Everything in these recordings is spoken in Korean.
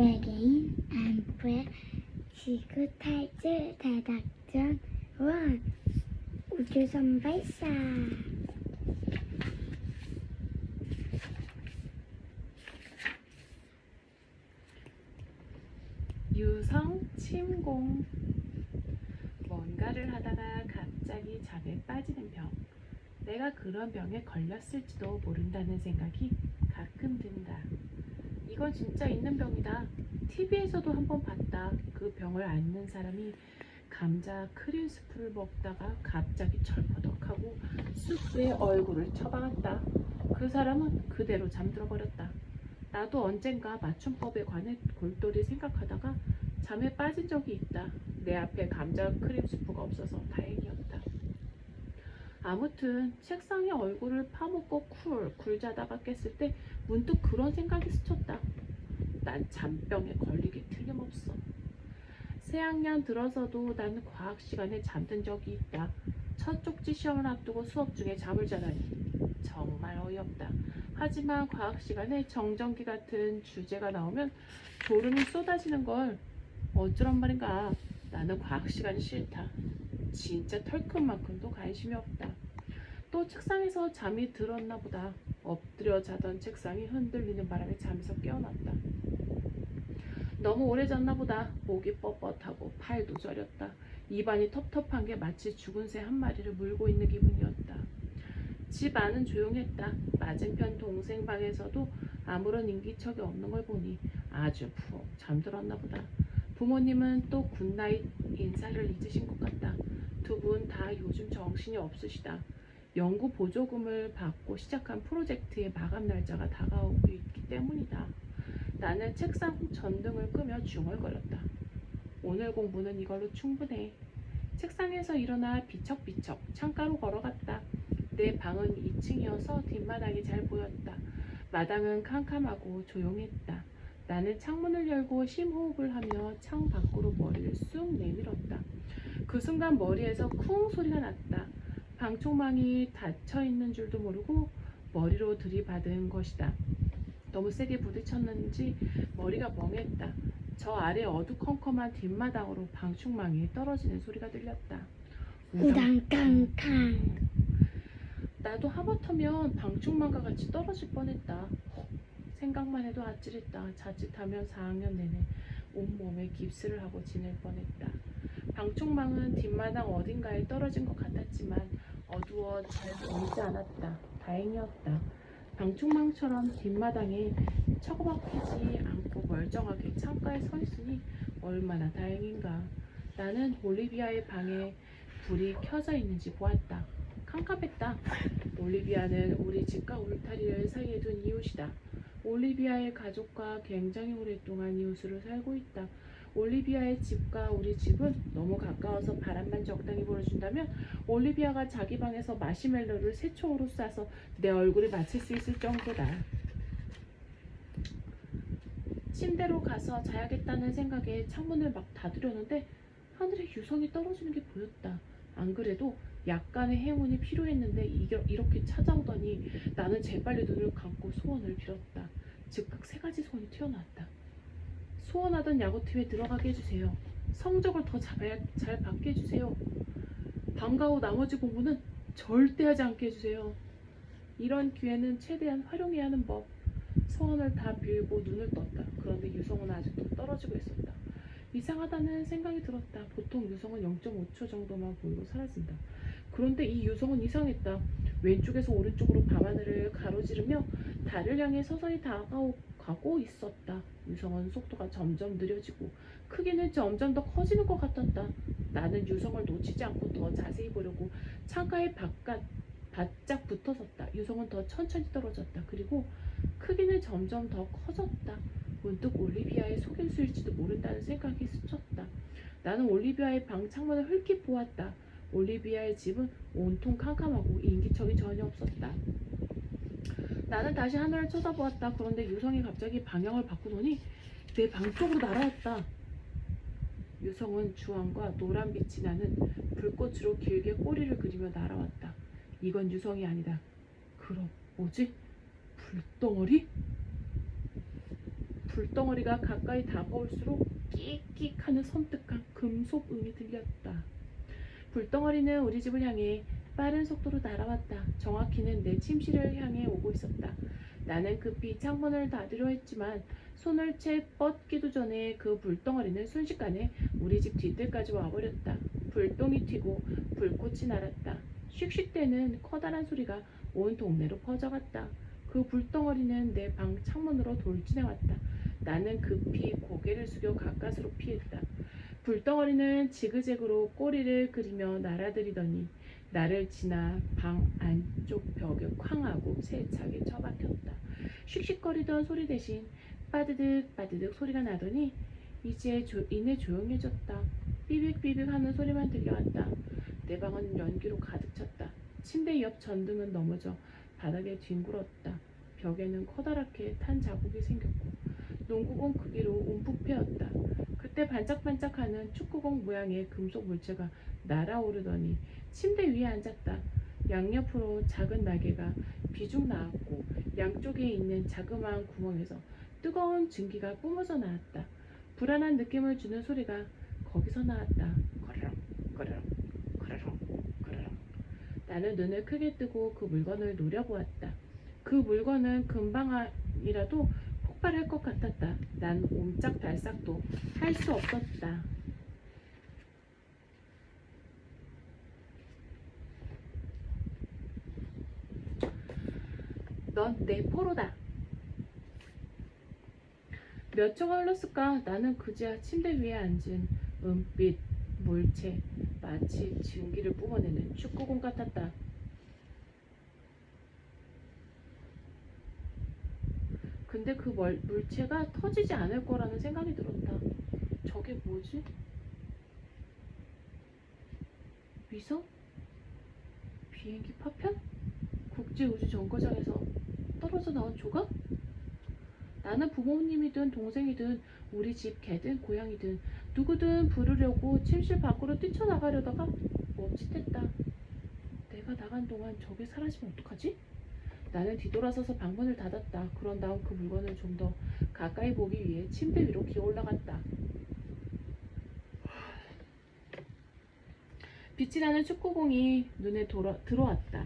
외계인 안부의 지구 탈출 대작전 1 우주선 발사. 유성 침공. 뭔가를 하다가 갑자기 잠에 빠지는 병. 내가 그런 병에 걸렸을지도 모른다는 생각이 가끔 든다. 이건 진짜 있는 병이다. TV에서도 한번 봤다. 그 병을 앓는 사람이 감자 크림 스프를 먹다가 갑자기 철퍼덕하고 수프에 얼굴을 처박았다. 그 사람은 그대로 잠들어 버렸다. 나도 언젠가 맞춤법에 관해 골똘히 생각하다가 잠에 빠진 적이 있다. 내 앞에 감자 크림 스프가 없어서 다행이었다. 아무튼 책상에 얼굴을 파묻고 쿨쿨 자다가 깼을 때 문득 그런 생각이 스쳤다. 난 잠병에 걸리기 틀림없어. 새학년 들어서도 나는 과학 시간에 잠든 적이 있다. 첫 쪽지 시험을 앞두고 수업 중에 잠을 자다니 정말 어이없다. 하지만 과학 시간에 정전기 같은 주제가 나오면 졸음이 쏟아지는 걸 어쩌란 말인가. 나는 과학 시간이 싫다. 진짜 털큰만큼도 관심이 없다. 또 책상에서 잠이 들었나 보다. 엎드려 자던 책상이 흔들리는 바람에 잠에서 깨어났다. 너무 오래 잤나 보다. 목이 뻣뻣하고 팔도 저렸다. 입안이 텁텁한 게 마치 죽은 새 한 마리를 물고 있는 기분이었다. 집 안은 조용했다. 맞은편 동생 방에서도 아무런 인기척이 없는 걸 보니 아주 푹 잠들었나 보다. 부모님은 또 굿나잇 인사를 잊으신 것 같다. 두 분 다 요즘 정신이 없으시다. 연구 보조금을 받고 시작한 프로젝트의 마감 날짜가 다가오고 있기 때문이다. 나는 책상 전등을 끄며 중얼거렸다. 오늘 공부는 이걸로 충분해. 책상에서 일어나 비척비척 창가로 걸어갔다. 내 방은 2층이어서 뒷마당이 잘 보였다. 마당은 캄캄하고 조용했다. 나는 창문을 열고 심호흡을 하며 창 밖으로 머리를 쑥 내밀었다. 그 순간 머리에서 쿵 소리가 났다. 방충망이 닫혀있는 줄도 모르고 머리로 들이받은 것이다. 너무 세게 부딪혔는지 머리가 멍했다. 저 아래 어두컴컴한 뒷마당으로 방충망이 떨어지는 소리가 들렸다. 우당탕탕. 나도 하마터면 방충망과 같이 떨어질 뻔했다. 생각만 해도 아찔했다. 자칫하면 4학년 내내 온몸에 깁스를 하고 지낼 뻔했다. 방충망은 뒷마당 어딘가에 떨어진 것 같았지만 어두워 잘 보이지 않았다. 다행이었다. 방충망처럼 뒷마당에 처박히지 않고 멀쩡하게 창가에 서 있으니 얼마나 다행인가. 나는 올리비아의 방에 불이 켜져 있는지 보았다. 캄캄했다. 올리비아는 우리 집과 울타리를 사이에 둔 이웃이다. 올리비아의 가족과 굉장히 오랫동안 이웃으로 살고 있다. 올리비아의 집과 우리 집은 너무 가까워서 바람만 적당히 불어준다면 올리비아가 자기 방에서 마시멜로를 새총으로 쏴서 내 얼굴에 맞힐 수 있을 정도다. 침대로 가서 자야겠다는 생각에 창문을 막 닫으려는데 하늘에 유성이 떨어지는 게 보였다. 안 그래도 약간의 행운이 필요했는데 이렇게 찾아오더니 나는 재빨리 눈을 감고 소원을 빌었다. 즉각 3가지 소원이 튀어나왔다. 소원하던 야구팀에 들어가게 해주세요. 성적을 더 잘 받게 해주세요. 방과 후 나머지 공부는 절대 하지 않게 해주세요. 이런 기회는 최대한 활용해야 하는 법. 소원을 다 빌고 눈을 떴다. 그런데 유성은 아직도 떨어지고 있었다. 이상하다는 생각이 들었다. 보통 유성은 0.5초 정도만 보이고 사라진다. 그런데 이 유성은 이상했다. 왼쪽에서 오른쪽으로 밤하늘을 가로지르며 달을 향해 서서히 다가가고 있었다. 유성은 속도가 점점 느려지고 크기는 점점 더 커지는 것 같았다. 나는 유성을 놓치지 않고 더 자세히 보려고 창가에 바짝 붙어섰다. 유성은 더 천천히 떨어졌다. 그리고 크기는 점점 더 커졌다. 문득 올리비아의 속임수일지도 모른다는 생각이 스쳤다. 나는 올리비아의 방 창문을 흘낏 보았다. 올리비아의 집은 온통 캄캄하고 인기척이 전혀 없었다. 나는 다시 하늘을 쳐다보았다. 그런데 유성이 갑자기 방향을 바꾸더니 내 방 쪽으로 날아왔다. 유성은 주황과 노란빛이 나는 불꽃으로 길게 꼬리를 그리며 날아왔다. 이건 유성이 아니다. 그럼 뭐지? 불덩어리? 불덩어리가 가까이 다가올수록 끽끽하는 섬뜩한 금속음이 들렸다. 불덩어리는 우리 집을 향해 빠른 속도로 날아왔다. 정확히는 내 침실을 향해 오고 있었다. 나는 급히 창문을 닫으려 했지만 손을 채 뻗기도 전에 그 불덩어리는 순식간에 우리 집 뒷뜰까지 와버렸다. 불똥이 튀고 불꽃이 날았다. 씩씩대는 커다란 소리가 온 동네로 퍼져갔다. 그 불덩어리는 내 방 창문으로 돌진해왔다. 나는 급히 고개를 숙여 가까스로 피했다. 불덩어리는 지그재그로 꼬리를 그리며 날아들이더니 나를 지나 방 안쪽 벽에 쾅 하고 세차게 처박혔다. 씩씩거리던 소리 대신 빠드득 빠드득 소리가 나더니 이내 조용해졌다. 삐빅삐빅 하는 소리만 들려왔다. 내 방은 연기로 가득 찼다. 침대 옆 전등은 넘어져 바닥에 뒹굴었다. 벽에는 커다랗게 탄 자국이 생겼고 농구공 크기로 움푹 패였다. 그때 반짝반짝하는 축구공 모양의 금속 물체가 날아오르더니 침대 위에 앉았다. 양옆으로 작은 날개가 비죽 나왔고 양쪽에 있는 자그마한 구멍에서 뜨거운 증기가 뿜어져 나왔다. 불안한 느낌을 주는 소리가 거기서 나왔다. 거르렁 거르렁 거르렁 거르렁. 나는 눈을 크게 뜨고 그 물건을 노려보았다. 그 물건은 금방이라도 폭발할 것 같았다. 난 옴짝달싹도 할 수 없었다. 넌 내 포로다. 몇 초가 흘렀을까? 나는 그제야 침대 위에 앉은 은빛 물체, 마치 증기를 뿜어내는 축구공 같았다. 근데 그 물체가 터지지 않을 거라는 생각이 들었다. 저게 뭐지? 위성? 비행기 파편? 국제우주정거장에서 떨어져 나온 조각? 나는 부모님이든 동생이든 우리 집 개든 고양이든 누구든 부르려고 침실 밖으로 뛰쳐나가려다가 멈칫했다. 내가 나간 동안 저게 사라지면 어떡하지? 나는 뒤돌아서서 방문을 닫았다. 그런 다음 그 물건을 좀 더 가까이 보기 위해 침대 위로 기어 올라갔다. 빛이 나는 축구공이 눈에 들어왔다.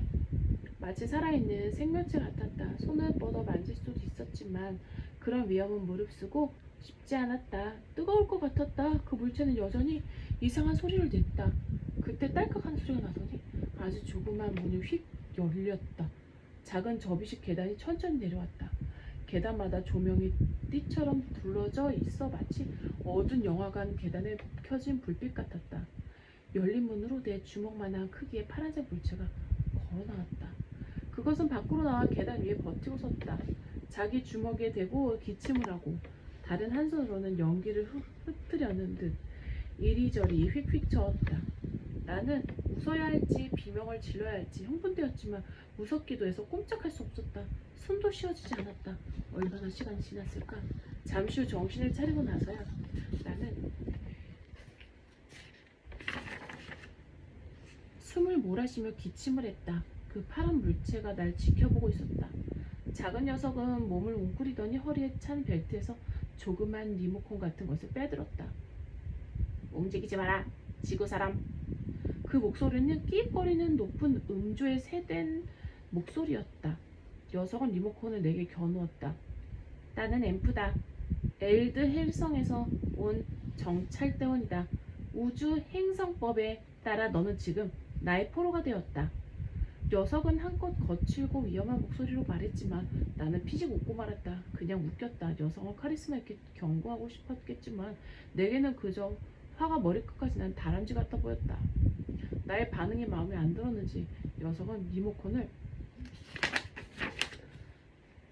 마치 살아있는 생명체 같았다. 손을 뻗어 만질 수도 있었지만 그런 위험은 무릅쓰고 싶지 않았다. 뜨거울 것 같았다. 그 물체는 여전히 이상한 소리를 냈다. 그때 딸깍하는 소리가 나더니 아주 조그만 문이 휙 열렸다. 작은 접이식 계단이 천천히 내려왔다. 계단마다 조명이 띠처럼 둘러져 있어 마치 어두운 영화관 계단에 켜진 불빛 같았다. 열린 문으로 내 주먹만한 크기의 파란색 물체가 걸어 나왔다. 그것은 밖으로 나와 계단 위에 버티고 섰다. 자기 주먹에 대고 기침을 하고 다른 한 손으로는 연기를 흩으려는 듯 이리저리 휙휙 저었다. 나는 웃어야 할지 비명을 질러야 할지 흥분되었지만 무섭기도 해서 꼼짝할 수 없었다. 숨도 쉬어지지 않았다. 얼마나 시간이 지났을까? 잠시 후 정신을 차리고 나서야 나는 숨을 몰아쉬며 기침을 했다. 그 파란 물체가 날 지켜보고 있었다. 작은 녀석은 몸을 웅크리더니 허리에 찬 벨트에서 조그만 리모컨 같은 것을 빼들었다. 움직이지 마라, 지구사람. 그 목소리는 끼익거리는 높은 음조에 새된 목소리였다. 녀석은 리모컨을 내게 겨누었다. 나는 앰프다. 엘드 헬성에서 온 정찰대원이다. 우주 행성법에 따라 너는 지금 나의 포로가 되었다. 녀석은 한껏 거칠고 위험한 목소리로 말했지만 나는 피식 웃고 말았다. 그냥 웃겼다. 녀석은 카리스마 있게 경고하고 싶었겠지만 내게는 그저 화가 머리끝까지 난 다람쥐 같아 보였다. 나의 반응이 마음에 안 들었는지 녀석은 리모컨을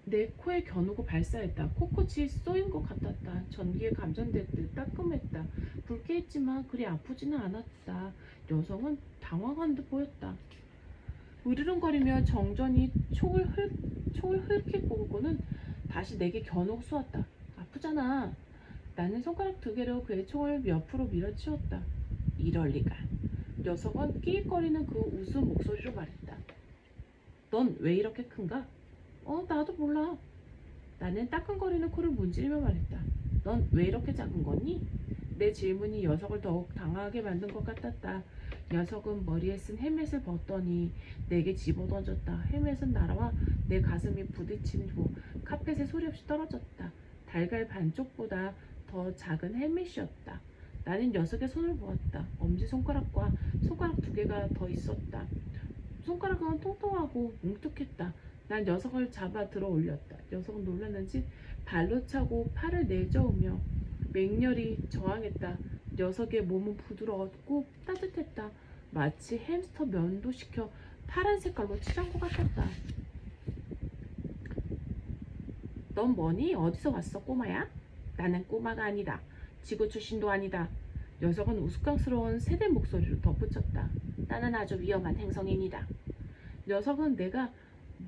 내 코에 겨누고 발사했다. 코끝이 쏘인 것 같았다. 전기에 감전됐듯 따끔했다. 붉게 했지만 그리 아프지는 않았다. 녀석은 당황한 듯 보였다. 으르렁거리며 정전이 총을 흘끗 보고는 다시 내게 겨누고 쏘았다. 아프잖아. 나는 손가락 2개로 그의 총을 옆으로 밀어치웠다. 이럴 리가. 녀석은 끼익거리는 그 웃음 목소리로 말했다. 넌 왜 이렇게 큰가? 나도 몰라. 나는 따끔거리는 코를 문지르며 말했다. 넌 왜 이렇게 작은 거니? 내 질문이 녀석을 더욱 당황하게 만든 것 같았다. 녀석은 머리에 쓴 헬멧을 벗더니 내게 집어던졌다. 헬멧은 날아와 내 가슴이 부딪힌 후 카펫에 소리 없이 떨어졌다. 달걀 반쪽보다 더 작은 헬멧이었다. 나는 녀석의 손을 보았다. 엄지손가락과 손가락 2개가 더 있었다. 손가락은 통통하고 뭉툭했다. 난 녀석을 잡아 들어 올렸다. 녀석은 놀랐는지 발로 차고 팔을 내저으며 맹렬히 저항했다. 녀석의 몸은 부드러웠고 따뜻했다. 마치 햄스터 면도시켜 파란 색깔로 칠한 것 같았다. 넌 뭐니? 어디서 왔어, 꼬마야? 나는 꼬마가 아니다. 지구 출신도 아니다. 녀석은 우스꽝스러운 새대 목소리로 덧붙였다. 나는 아주 위험한 행성인이다. 녀석은 내가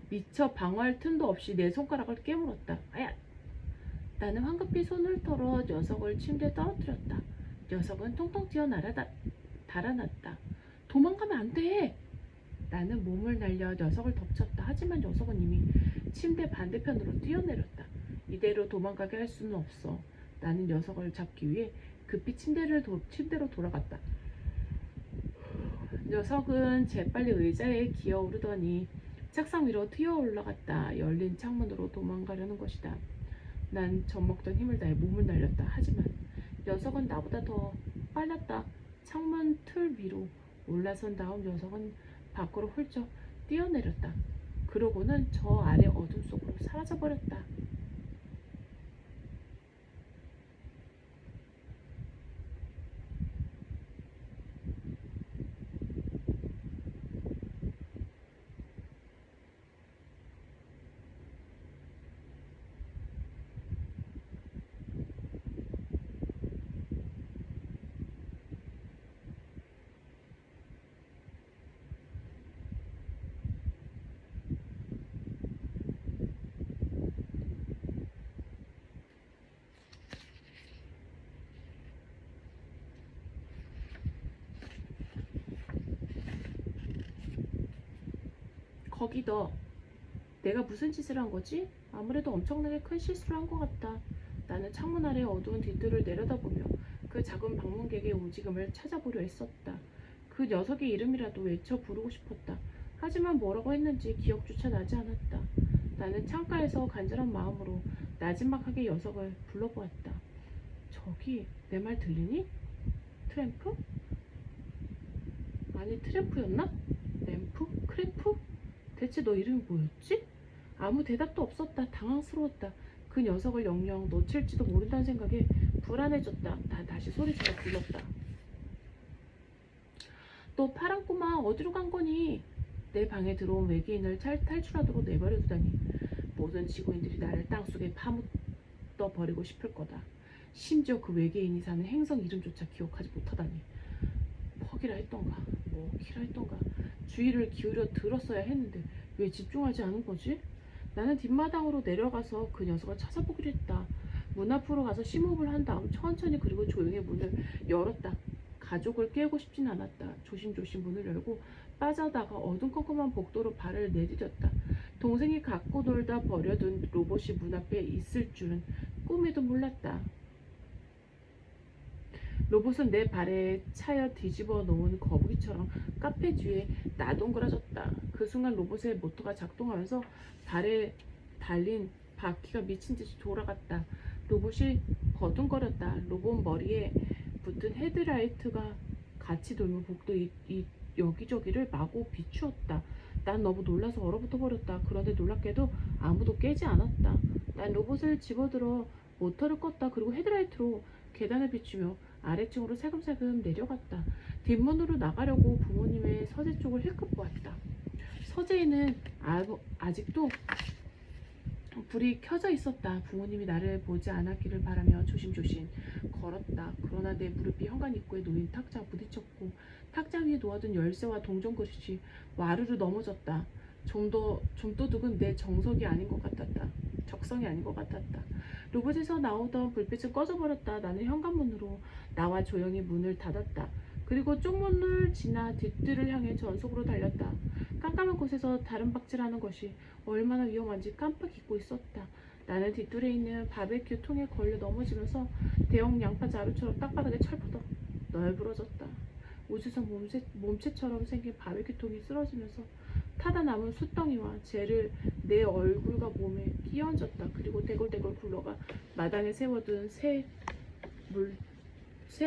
미처 방어할 틈도 없이 내 손가락을 깨물었다. 아야! 나는 황급히 손을 털어 녀석을 침대에 떨어뜨렸다. 녀석은 통통 튀어 달아났다. 도망가면 안 돼! 나는 몸을 날려 녀석을 덮쳤다. 하지만 녀석은 이미 침대 반대편으로 뛰어내렸다. 이대로 도망가게 할 수는 없어. 나는 녀석을 잡기 위해 급히 침대로 돌아갔다. 녀석은 재빨리 의자에 기어오르더니 책상 위로 튀어 올라갔다. 열린 창문으로 도망가려는 것이다. 난 젖먹던 힘을 다해 몸을 날렸다. 하지만 녀석은 나보다 더 빨랐다. 창문 틀 위로 올라선 다음 녀석은 밖으로 훌쩍 뛰어내렸다. 그러고는 저 아래 어둠 속으로 사라져버렸다. 거기 너, 내가 무슨 짓을 한 거지? 아무래도 엄청나게 큰 실수를 한 것 같다. 나는 창문 아래 어두운 뒷뜰을 내려다보며 그 작은 방문객의 움직임을 찾아보려 했었다. 그 녀석의 이름이라도 외쳐 부르고 싶었다. 하지만 뭐라고 했는지 기억조차 나지 않았다. 나는 창가에서 간절한 마음으로 나지막하게 녀석을 불러보았다. 저기, 내 말 들리니? 트램프? 아니, 트램프였나? 램프? 크램프? 대체 너 이름이 뭐였지? 아무 대답도 없었다. 당황스러웠다. 그 녀석을 영영 놓칠지도 모른다는 생각에 불안해졌다. 난 다시 소리질러 불렀다. 너 파란 꼬마 어디로 간 거니? 내 방에 들어온 외계인을 탈출하도록 내버려 두다니. 모든 지구인들이 나를 땅속에 파묻어 버리고 싶을 거다. 심지어 그 외계인이 사는 행성 이름조차 기억하지 못하다니. 퍽이라 했던가 뭐기라 했던가 주의를 기울여 들었어야 했는데 왜 집중하지 않은 거지? 나는 뒷마당으로 내려가서 그 녀석을 찾아보기로 했다. 문 앞으로 가서 심호흡을 한 다음 천천히 그리고 조용히 문을 열었다. 가족을 깨우고 싶진 않았다. 조심조심 문을 열고 빠져다가 어둠컴컴한 복도로 발을 내디뎠다. 동생이 갖고 놀다 버려둔 로봇이 문 앞에 있을 줄은 꿈에도 몰랐다. 로봇은 내 발에 차여 뒤집어 놓은 거북이처럼 카페 뒤에 나동그라졌다. 그 순간 로봇의 모터가 작동하면서 발에 달린 바퀴가 미친 듯이 돌아갔다. 로봇이 버둥거렸다. 로봇 머리에 붙은 헤드라이트가 같이 돌며 복도 여기저기를 마구 비추었다. 난 너무 놀라서 얼어붙어 버렸다. 그런데 놀랍게도 아무도 깨지 않았다. 난 로봇을 집어들어 모터를 껐다. 그리고 헤드라이트로 계단을 비추며 아래층으로 살금살금 내려갔다. 뒷문으로 나가려고 부모님의 서재 쪽을 힐끗 보았다. 서재에는 아직도 불이 켜져 있었다. 부모님이 나를 보지 않았기를 바라며 조심조심 걸었다. 그러나 내 무릎이 현관 입구에 놓인 탁자와 부딪혔고 탁자 위에 놓아둔 열쇠와 동전 그릇이 와르르 넘어졌다. 좀도둑은 내 적성이 아닌 것 같았다. 로봇에서 나오던 불빛은 꺼져버렸다. 나는 현관문으로 나와 조용히 문을 닫았다. 그리고 쪽문을 지나 뒷뜰을 향해 전속으로 달렸다. 깜깜한 곳에서 다른 박질하는 것이 얼마나 위험한지 깜빡 잊고 있었다. 나는 뒷뜰에 있는 바베큐 통에 걸려 넘어지면서 대형 양파 자루처럼 땅바닥에 철푸덕 널브러졌다. 우주선 몸체처럼 생긴 바베큐 통이 쓰러지면서 타다 남은 숯덩이와 젤을 내 얼굴과 몸에 끼얹었다. 그리고 대굴대굴 굴러가 마당에 세워둔 새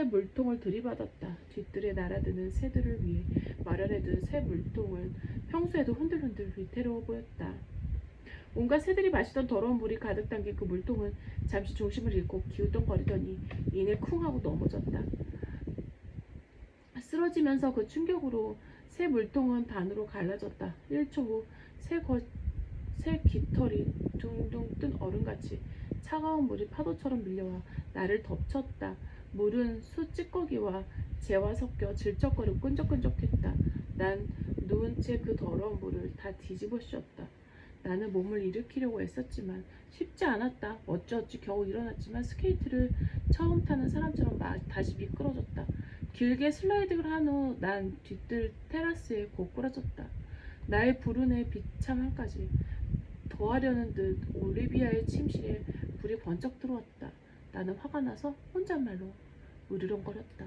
물통을 들이받았다. 뒷뜰에 날아드는 새들을 위해 마련해둔 새 물통은 평소에도 흔들흔들 위태로워 보였다. 온갖 새들이 마시던 더러운 물이 가득 담긴 그 물통은 잠시 중심을 잃고 기우뚱거리더니 이내 쿵 하고 넘어졌다. 쓰러지면서 그 충격으로 새 물통은 반으로 갈라졌다. 1초 후 새 깃털이 둥둥 뜬 얼음같이 차가운 물이 파도처럼 밀려와 나를 덮쳤다. 물은 숯 찌꺼기와 재와 섞여 질척거리고 끈적끈적했다. 난 누운 채 그 더러운 물을 다 뒤집어 씌웠다. 나는 몸을 일으키려고 애썼지만 쉽지 않았다. 어찌어찌 겨우 일어났지만 스케이트를 처음 타는 사람처럼 다시 미끄러졌다. 길게 슬라이딩을 한 후 난 뒤뜰 테라스에 고꾸라졌다. 나의 불운의 비참함까지 더하려는 듯 올리비아의 침실에 불이 번쩍 들어왔다. 나는 화가 나서 혼잣말로 으르렁거렸다.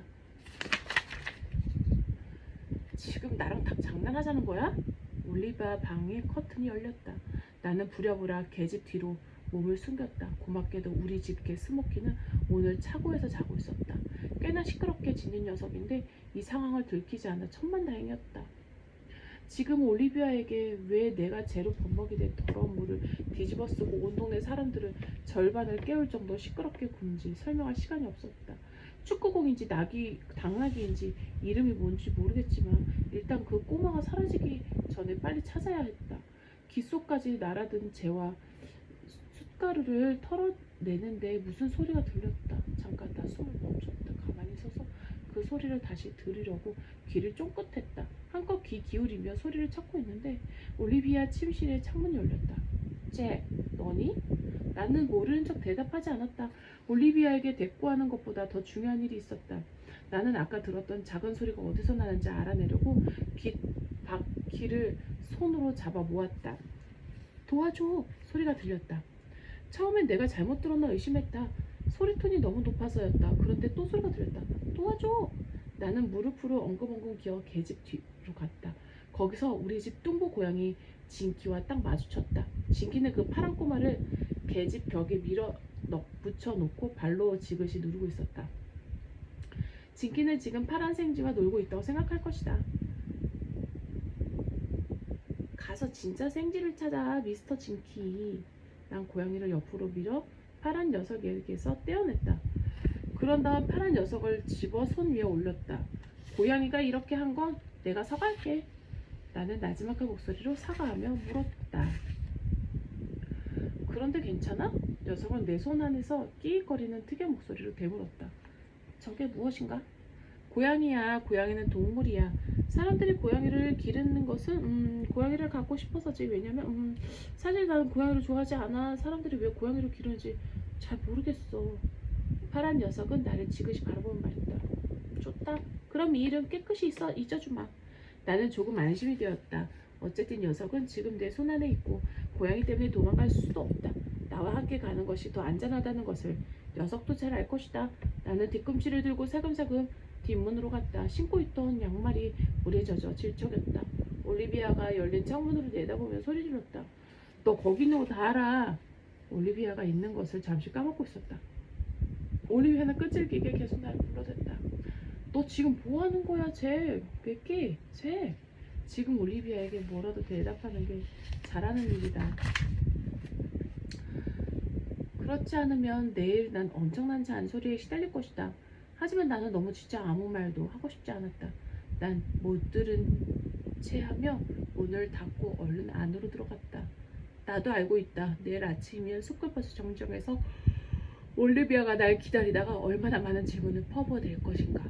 지금 나랑 다 장난하자는 거야? 올리비아 방의 커튼이 열렸다. 나는 부랴부랴 계집 뒤로 몸을 숨겼다. 고맙게도 우리 집 개 스모키는 오늘 차고에서 자고 있었다. 꽤나 시끄럽게 짖는 녀석인데 이 상황을 들키지 않아 천만다행이었다. 지금 올리비아에게 왜 내가 재로 범벅이 된 더러운 물을 뒤집어 쓰고 온 동네 사람들을 절반을 깨울 정도 시끄럽게 군지 설명할 시간이 없었다. 축구공인지 당나귀인지 이름이 뭔지 모르겠지만 일단 그 꼬마가 사라지기 전에 빨리 찾아야 했다. 귓속까지 날아든 재와 숯가루를 털어내는데 무슨 소리가 들렸다. 잠깐 나 숨을 멈췄다. 가만히 서서 그 소리를 다시 들으려고 귀를 쫑긋했다. 한껏 귀 기울이며 소리를 찾고 있는데 올리비아 침실의 창문이 열렸다. 잭, 너니? 나는 모르는 척 대답하지 않았다. 올리비아에게 대꾸하는 것보다 더 중요한 일이 있었다. 나는 아까 들었던 작은 소리가 어디서 나는지 알아내려고 바퀴를 손으로 잡아 모았다. 도와줘! 소리가 들렸다. 처음엔 내가 잘못 들었나 의심했다. 소리톤이 너무 높아서였다. 그런데 또 소리가 들렸다. 도와줘! 나는 무릎으로 엉금엉금 기어 개집 뒤로 갔다. 거기서 우리 집 뚱보 고양이 진키와 딱 마주쳤다. 진키는 그 파란 꼬마를 개집 벽에 붙여놓고 발로 지그시 누르고 있었다. 진키는 지금 파란 생쥐와 놀고 있다고 생각할 것이다. 가서 진짜 생쥐를 찾아, 미스터 진키. 난 고양이를 옆으로 밀어 파란 녀석에게서 떼어냈다. 그런 다음 파란 녀석을 집어 손 위에 올렸다. 고양이가 이렇게 한 건 내가 사과할게. 나는 나지막한 목소리로 사과하며 물었다. 그런데 괜찮아? 녀석은 내 손 안에서 끼익거리는 특이한 목소리로 되물었다. 저게 무엇인가? 고양이야. 고양이는 동물이야. 사람들이 고양이를 기르는 것은 고양이를 갖고 싶어서지. 왜냐면 사실 나는 고양이를 좋아하지 않아. 사람들이 왜 고양이를 기르는지 잘 모르겠어. 파란 녀석은 나를 지그시 바라보며 말했다. 좋다. 그럼 이 일은 깨끗이 잊어주마. 나는 조금 안심이 되었다. 어쨌든 녀석은 지금 내 손 안에 있고 고양이 때문에 도망갈 수도 없다. 나와 함께 가는 것이 더 안전하다는 것을 녀석도 잘 알 것이다. 나는 뒤꿈치를 들고 사금사금 뒷문으로 갔다. 신고 있던 양말이 물에 젖어 질척였다. 올리비아가 열린 창문으로 내다보며 소리 질렀다. 너 거기 있는 거 다 알아. 올리비아가 있는 것을 잠시 까먹고 있었다. 올리비아는 끈질기게 계속 나를 불러댔다. 너 지금 뭐 하는 거야, 잭? 몇 잭? 지금 올리비아에게 뭐라도 대답하는 게 잘하는 일이다. 그렇지 않으면 내일 난 엄청난 잔소리에 시달릴 것이다. 하지만 나는 너무 진짜 아무 말도 하고 싶지 않았다. 난 못 들은 채 하며 문을 닫고 얼른 안으로 들어갔다. 나도 알고 있다. 내일 아침이면 스쿨버스 정류장에서 올리비아가 날 기다리다가 얼마나 많은 질문을 퍼부어댈 것인가.